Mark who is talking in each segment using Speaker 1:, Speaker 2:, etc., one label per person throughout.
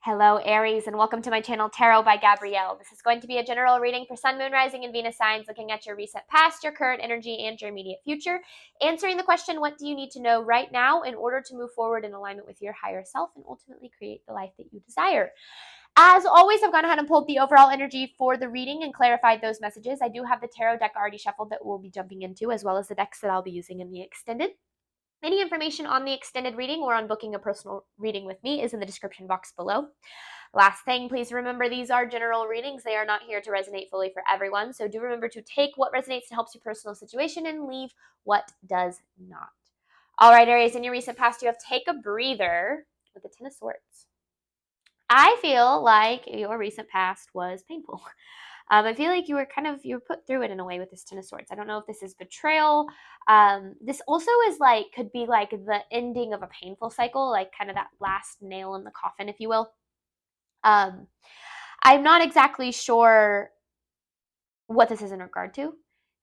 Speaker 1: Hello, Aries, and welcome to my channel, Tarot by Gabrielle. This is going to be a general reading for Sun, Moon, Rising, and Venus signs, looking at your recent past, your current energy, and your immediate future. Answering the question, what do you need to know right now in order to move forward in alignment with your higher self and ultimately create the life that you desire? As always, I've gone ahead and pulled the overall energy for the reading and clarified those messages. I do have the tarot deck already shuffled that we'll be jumping into, as well as the decks that I'll be using in the extended. Any information on the extended reading or on booking a personal reading with me is in the description box below. Last thing, please remember these are general readings. They are not here to resonate fully for everyone. So do remember to take what resonates to help your personal situation and leave what does not. All right, Aries, in your recent past, you have take a breather with the Ten of Swords. I feel like your recent past was painful. I feel like you were put through it in a way with this Ten of Swords. I don't know if this is betrayal. This also is could be like the ending of a painful cycle, like kind of that last nail in the coffin, if you will. I'm not exactly sure what this is in regard to.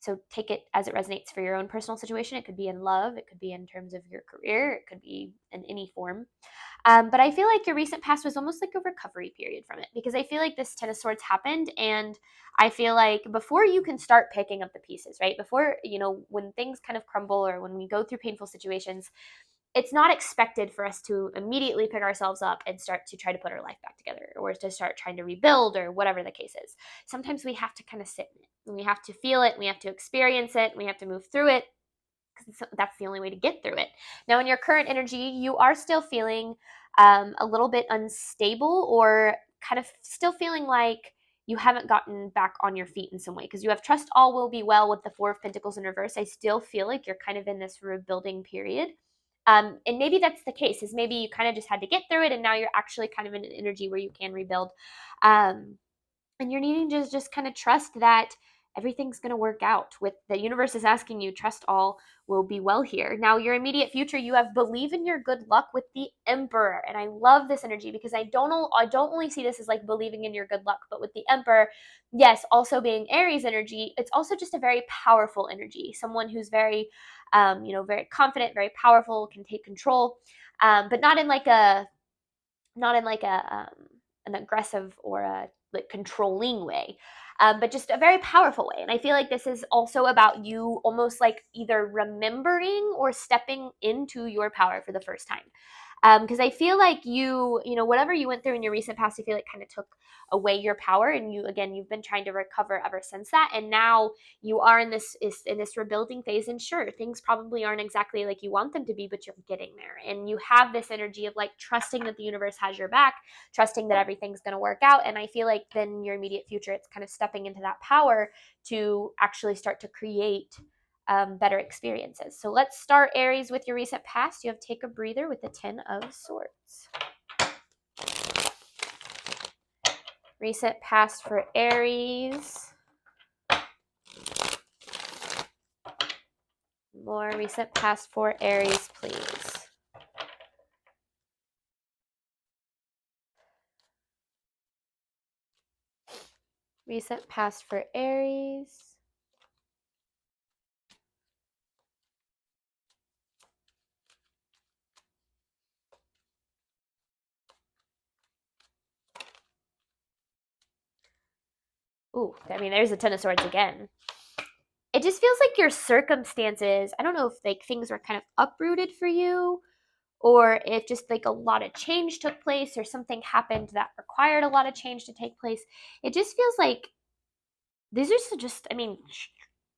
Speaker 1: So take it as it resonates for your own personal situation. It could be in love. It could be in terms of your career. It could be in any form. But I feel like your recent past was almost like a recovery period from it, because I feel like this Ten of Swords happened, and I feel like before you can start picking up the pieces, right? Before, when things kind of crumble or when we go through painful situations, it's not expected for us to immediately pick ourselves up and start to try to put our life back together or to start trying to rebuild or whatever the case is. Sometimes we have to kind of sit in it, and we have to feel it, and we have to experience it, and we have to move through it, because that's the only way to get through it. Now, in your current energy, you are still feeling a little bit unstable, or kind of still feeling like you haven't gotten back on your feet in some way, because you have trust all will be well with the Four of Pentacles in reverse. I still feel like you're kind of in this rebuilding period. And maybe that's the case, is maybe you kind of just had to get through it, and now you're actually kind of in an energy where you can rebuild. And you're needing to just kind of trust that everything's going to work out. With the universe is asking you, trust all will be well here. Now, your immediate future, you have believe in your good luck with the Emperor. And I love this energy, because I don't only see this as like believing in your good luck, but with the Emperor, yes, also being Aries energy, it's also just a very powerful energy. Someone who's very, very confident, very powerful, can take control, but not in like a an aggressive or a like controlling way, but just a very powerful way. And I feel like this is also about you almost like either remembering or stepping into your power for the first time. Because I feel like whatever you went through in your recent past, I feel like kind of took away your power, and you've been trying to recover ever since that. And now you are in this rebuilding phase, and sure, things probably aren't exactly like you want them to be, but you're getting there. And you have this energy of like trusting that the universe has your back, trusting that everything's going to work out. And I feel like then your immediate future, it's kind of stepping into that power to actually start to create better experiences. So let's start, Aries, with your recent past. You have take a breather with the Ten of Swords. Recent past for Aries. More recent past for Aries, please. Recent past for Aries. Ooh, I mean, there's a Ten of Swords again. It just feels like your circumstances, I don't know if like things were kind of uprooted for you, or if just like a lot of change took place, or something happened that required a lot of change to take place. It just feels like these are just, I mean,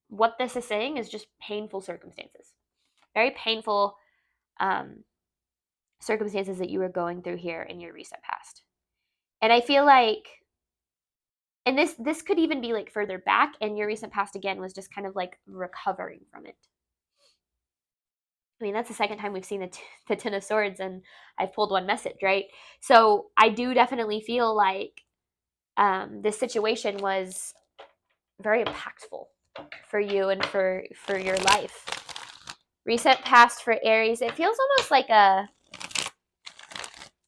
Speaker 1: what this is saying is just painful circumstances. Very painful circumstances that you were going through here in your recent past. And I feel like, and this could even be like further back, and your recent past again was just kind of like recovering from it. I mean, that's the second time we've seen the Ten of Swords, and I've pulled one message, right? So I do definitely feel like this situation was very impactful for you and for your life. Recent past for Aries, it feels almost like a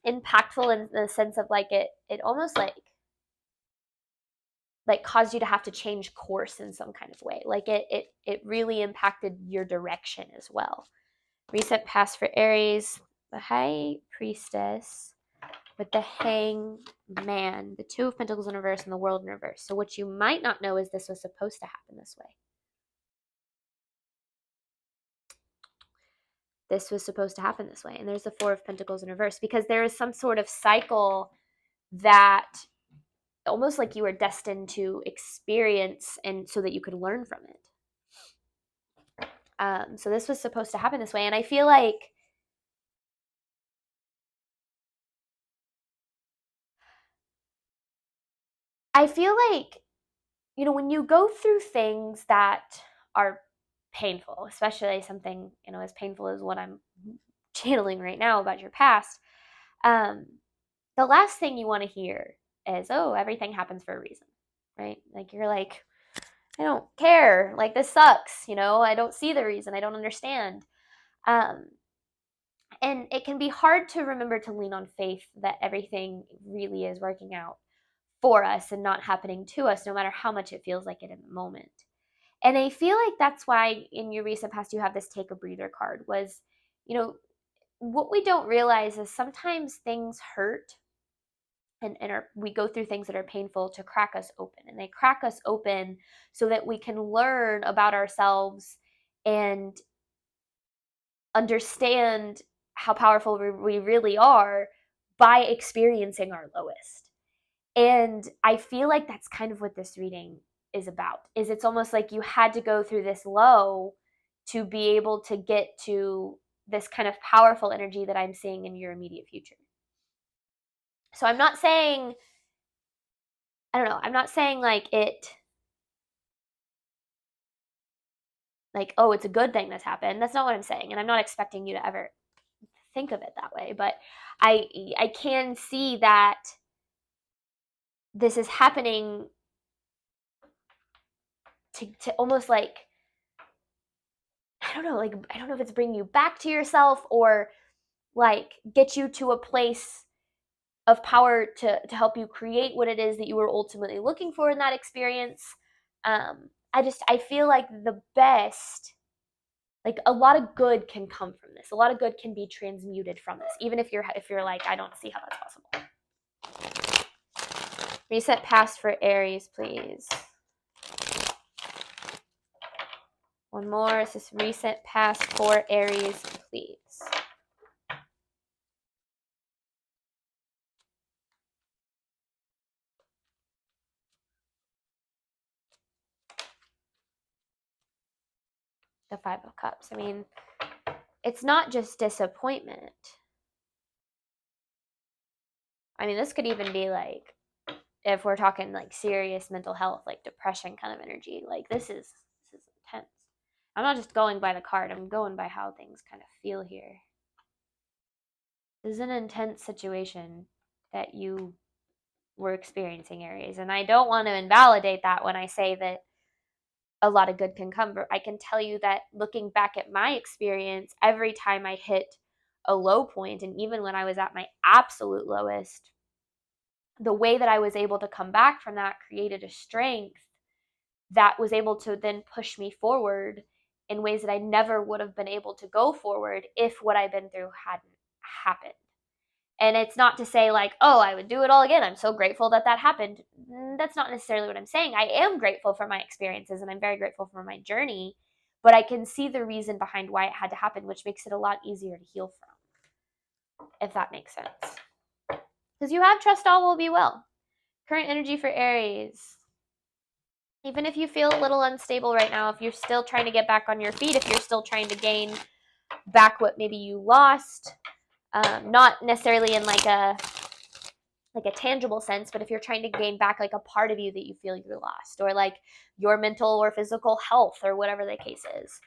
Speaker 1: impactful in the sense of like it almost like caused you to have to change course in some kind of way. Like it really impacted your direction as well. Recent past for Aries, the High Priestess, with the Hangman, the Two of Pentacles in reverse and the World in reverse. So what you might not know is this was supposed to happen this way. This was supposed to happen this way. And there's the Four of Pentacles in reverse, because there is some sort of cycle that almost like you were destined to experience, and so that you could learn from it. So this was supposed to happen this way. And I feel like you know, when you go through things that are painful, especially something, you know, as painful as what I'm channeling right now about your past, the last thing you want to hear is, oh, everything happens for a reason, right? Like, you're like, I don't care. Like, this sucks, you know, I don't see the reason. I don't understand. And it can be hard to remember to lean on faith that everything really is working out for us and not happening to us, no matter how much it feels like it in the moment. And I feel like that's why in your recent past you have this take a breather card. Was, you know, what we don't realize is sometimes things hurt, and we go through things that are painful to crack us open. And they crack us open so that we can learn about ourselves and understand how powerful we really are by experiencing our lowest. And I feel like that's kind of what this reading is about. Is it's almost like you had to go through this low to be able to get to this kind of powerful energy that I'm seeing in your immediate future. So I'm not saying, I don't know, I'm not saying like oh, it's a good thing this happened. That's not what I'm saying. And I'm not expecting you to ever think of it that way. But I can see that this is happening to almost like, I don't know if it's bringing you back to yourself, or like get you to a place of power to help you create what it is that you were ultimately looking for in that experience. I feel like the best, like a lot of good can come from this. A lot of good can be transmuted from this, even if you're like, I don't see how that's possible. Reset past for Aries, please. One more. Is this reset past for Aries, please? The Five of Cups. I mean, it's not just disappointment. I mean, this could even be like, if we're talking like serious mental health, like depression kind of energy. Like, this is intense. I'm not just going by the card. I'm going by how things kind of feel here. This is an intense situation that you were experiencing, Aries. And I don't want to invalidate that when I say that a lot of good can come. But I can tell you that looking back at my experience, every time I hit a low point, and even when I was at my absolute lowest, the way that I was able to come back from that created a strength that was able to then push me forward in ways that I never would have been able to go forward if what I've been through hadn't happened. And it's not to say like, oh, I would do it all again. I'm so grateful that happened. That's not necessarily what I'm saying. I am grateful for my experiences, and I'm very grateful for my journey, but I can see the reason behind why it had to happen, which makes it a lot easier to heal from, if that makes sense. Because you have trust all will be well. Current energy for Aries. Even if you feel a little unstable right now, if you're still trying to get back on your feet, if you're still trying to gain back what maybe you lost, not necessarily in like a tangible sense, but if you're trying to gain back like a part of you that you feel you lost, or like your mental or physical health, or whatever the case is,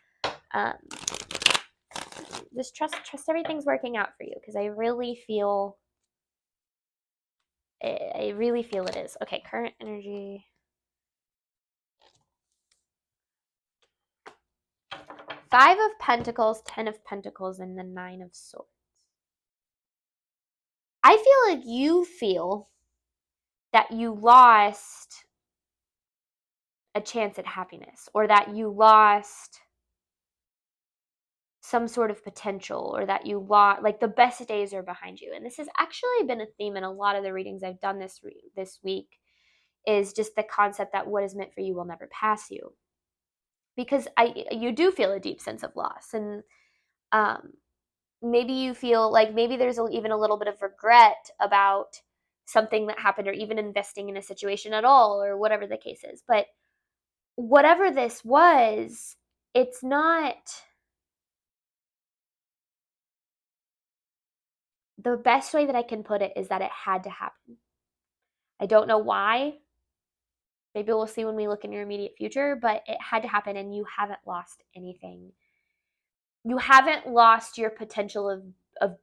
Speaker 1: just trust everything's working out for you, because I really feel it is. Okay, current energy. Five of Pentacles, 10 of Pentacles, and the Nine of Swords. I feel like you feel that you lost a chance at happiness, or that you lost some sort of potential, or that you want, like the best days are behind you. And this has actually been a theme in a lot of the readings I've done this week, is just the concept that what is meant for you will never pass you. Because you do feel a deep sense of loss, and maybe you feel like maybe there's even a little bit of regret about something that happened, or even investing in a situation at all, or whatever the case is. But whatever this was, it's not, the best way that I can put it is that it had to happen. I don't know why. Maybe we'll see when we look in your immediate future, but it had to happen, and you haven't lost anything. You haven't lost your potential of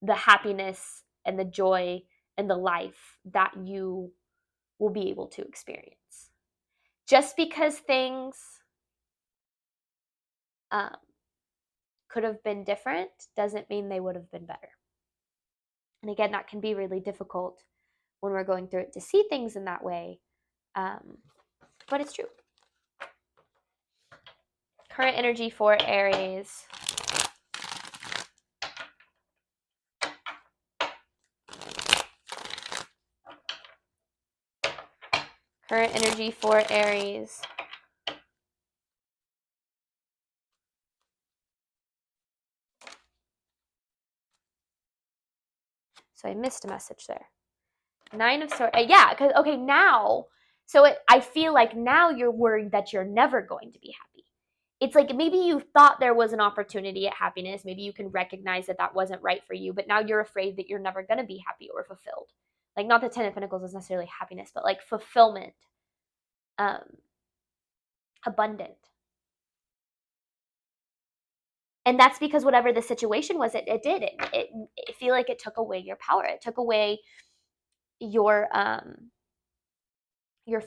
Speaker 1: the happiness and the joy and the life that you will be able to experience. Just because things could have been different doesn't mean they would have been better. And again, that can be really difficult when we're going through it to see things in that way. But it's true. Current energy for Aries. Current energy for Aries. So I missed a message there. 9 of Swords. Yeah, because, okay, now, so I feel like now you're worried that you're never going to be happy. It's like maybe you thought there was an opportunity at happiness. Maybe you can recognize that that wasn't right for you, but now you're afraid that you're never going to be happy or fulfilled. Like, not the 10 of Pentacles is necessarily happiness, but like fulfillment, abundant. And that's because whatever the situation was, it did. It feel like it took away your power. It took away your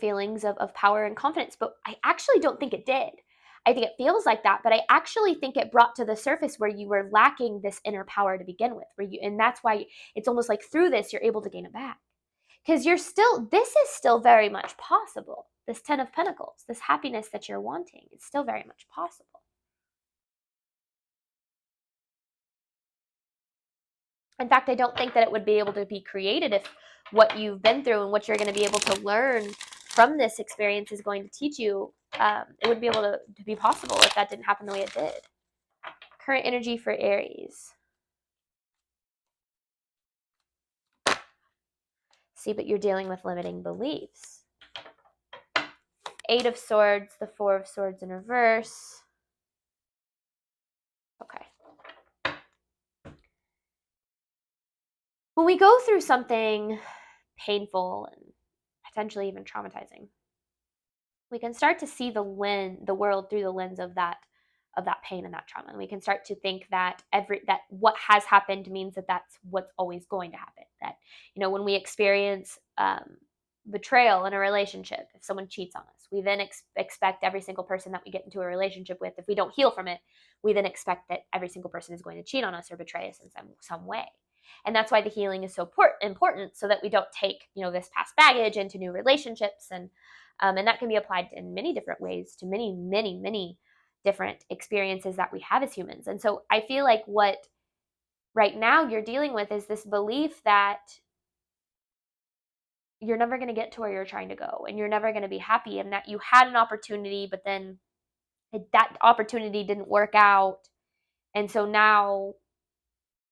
Speaker 1: feelings of power and confidence. But I actually don't think it did. I think it feels like that, but I actually think it brought to the surface where you were lacking this inner power to begin with, and that's why it's almost like through this you're able to gain it back. Because this is still very much possible. This 10 of Pentacles, this happiness that you're wanting, it's still very much possible. In fact, I don't think that it would be able to be created if what you've been through and what you're going to be able to learn from this experience is going to teach you. It would be able to be possible if that didn't happen the way it did. Current energy for Aries. See, but you're dealing with limiting beliefs. 8 of Swords, the 4 of Swords in reverse. Okay. When we go through something painful and potentially even traumatizing, we can start to see the world through the lens of that pain and that trauma. And we can start to think that that what has happened means that that's what's always going to happen. That, when we experience betrayal in a relationship, if someone cheats on us, we then expect every single person that we get into a relationship with, if we don't heal from it, we then expect that every single person is going to cheat on us or betray us in some way. And that's why the healing is so important, so that we don't take, this past baggage into new relationships. And that can be applied in many different ways to many, many, many different experiences that we have as humans. And so I feel like what right now you're dealing with is this belief that you're never going to get to where you're trying to go, and you're never going to be happy, and that you had an opportunity, but then that opportunity didn't work out. And so now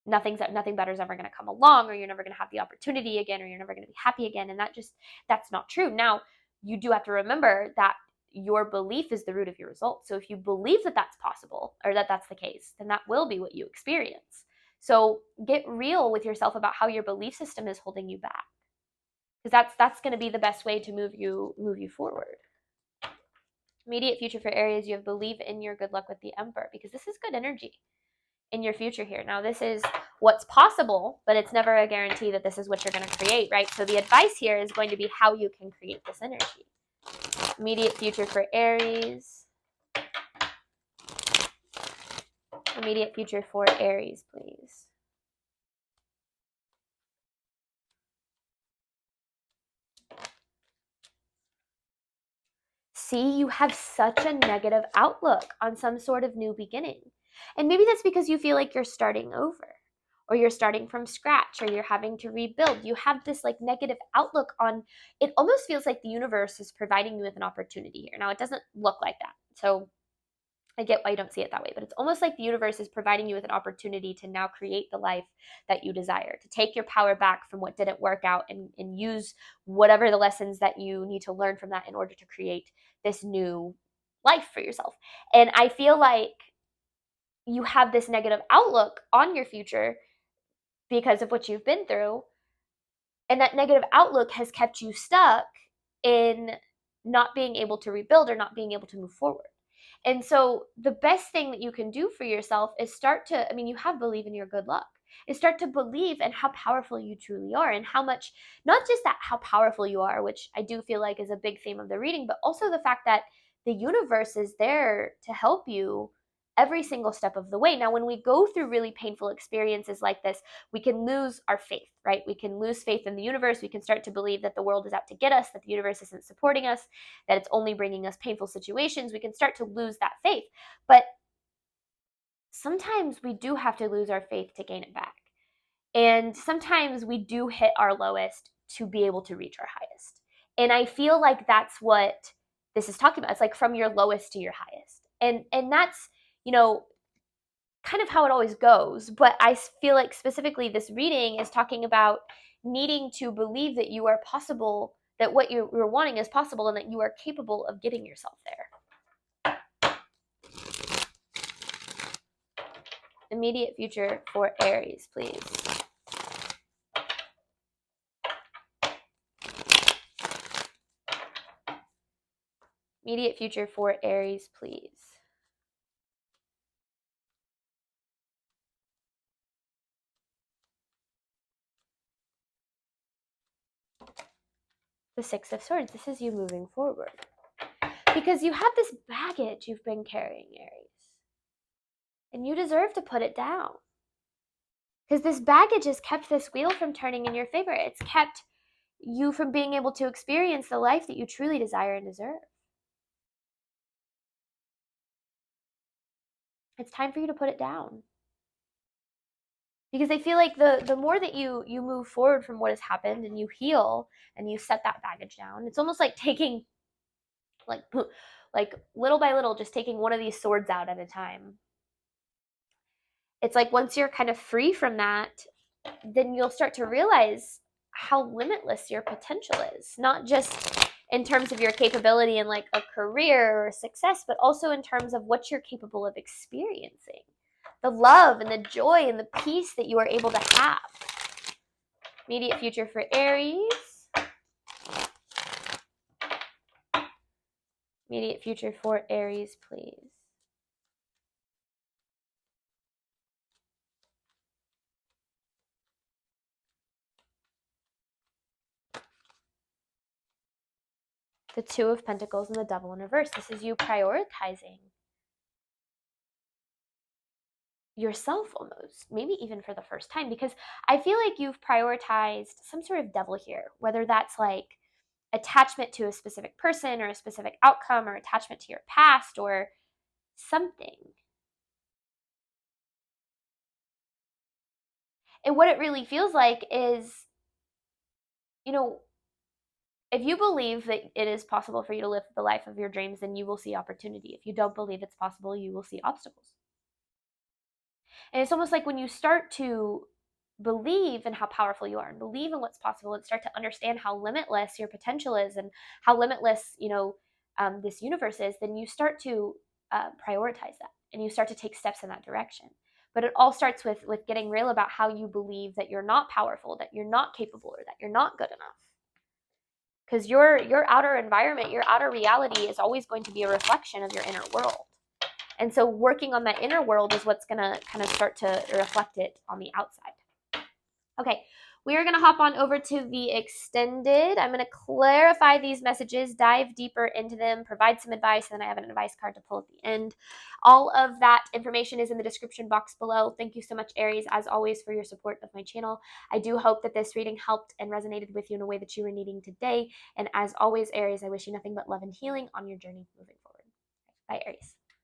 Speaker 1: nothing better is ever going to come along, or you're never going to have the opportunity again, or you're never going to be happy again. And that's not true. Now, you do have to remember that your belief is the root of your results. So if you believe that that's possible, or that that's the case, then that will be what you experience. So get real with yourself about how your belief system is holding you back, because that's going to be the best way to move you forward. Immediate future for Aries, you have believe in your good luck with the Emperor, because this is good energy in your future here. Now, this is what's possible, but it's never a guarantee that this is what you're going to create, right? So the advice here is going to be how you can create this energy. Immediate future for Aries. Immediate future for Aries, please. See, you have such a negative outlook on some sort of new beginning. And maybe that's because you feel like you're starting over, or you're starting from scratch, or you're having to rebuild. You have this like negative outlook on it. Almost feels like the universe is providing you with an opportunity here. Now, it doesn't look like that. So I get why you don't see it that way, but it's almost like the universe is providing you with an opportunity to now create the life that you desire, to take your power back from what didn't work out, and use whatever the lessons that you need to learn from that in order to create this new life for yourself. And I feel like you have this negative outlook on your future because of what you've been through. And that negative outlook has kept you stuck in not being able to rebuild or not being able to move forward. And so the best thing that you can do for yourself is start to, I mean, you have believe in your good luck, is start to believe in how powerful you truly are, and how much, not just that how powerful you are, which I do feel like is a big theme of the reading, but also the fact that the universe is there to help you every single step of the way. Now, when we go through really painful experiences like this, we can lose our faith, right? We can lose faith in the universe. We can start to believe that the world is out to get us, that the universe isn't supporting us, that it's only bringing us painful situations. We can start to lose that faith. But sometimes we do have to lose our faith to gain it back. And sometimes we do hit our lowest to be able to reach our highest. And I feel like that's what this is talking about. It's like from your lowest to your highest. And that's, you know, kind of how it always goes. But I feel like specifically this reading is talking about needing to believe that you are possible, that what you're wanting is possible, and that you are capable of getting yourself there. Immediate future for Aries, please. Immediate future for Aries, please. The Six of Swords. This is you moving forward. Because you have this baggage you've been carrying, Aries. And you deserve to put it down. Because this baggage has kept this wheel from turning in your favor. It's kept you from being able to experience the life that you truly desire and deserve. It's time for you to put it down. Because I feel like the more that you move forward from what has happened, and you heal and you set that baggage down, it's almost like taking, like little by little, just taking one of these swords out at a time. It's like once you're kind of free from that, then you'll start to realize how limitless your potential is, not just in terms of your capability in like a career or success, but also in terms of what you're capable of experiencing, the love and the joy and the peace that you are able to have. Immediate future for Aries. Immediate future for Aries, please. The Two of Pentacles and the Devil in reverse. This is you prioritizing yourself almost, maybe even for the first time, because I feel like you've prioritized some sort of devil here, whether that's like attachment to a specific person or a specific outcome, or attachment to your past or something. And what it really feels like is, you know, if you believe that it is possible for you to live the life of your dreams, then you will see opportunity. If you don't believe it's possible, you will see obstacles. And it's almost like when you start to believe in how powerful you are and believe in what's possible, and start to understand how limitless your potential is and how limitless, this universe is, then you start to prioritize that, and you start to take steps in that direction. But it all starts with getting real about how you believe that you're not powerful, that you're not capable, or that you're not good enough. Because your outer environment, your outer reality is always going to be a reflection of your inner world. And so working on that inner world is what's going to kind of start to reflect it on the outside. Okay, we are going to hop on over to the extended. I'm going to clarify these messages, dive deeper into them, provide some advice, and then I have an advice card to pull at the end. All of that information is in the description box below. Thank you so much, Aries, as always, for your support of my channel. I do hope that this reading helped and resonated with you in a way that you were needing today. And as always, Aries, I wish you nothing but love and healing on your journey moving forward. Bye, Aries.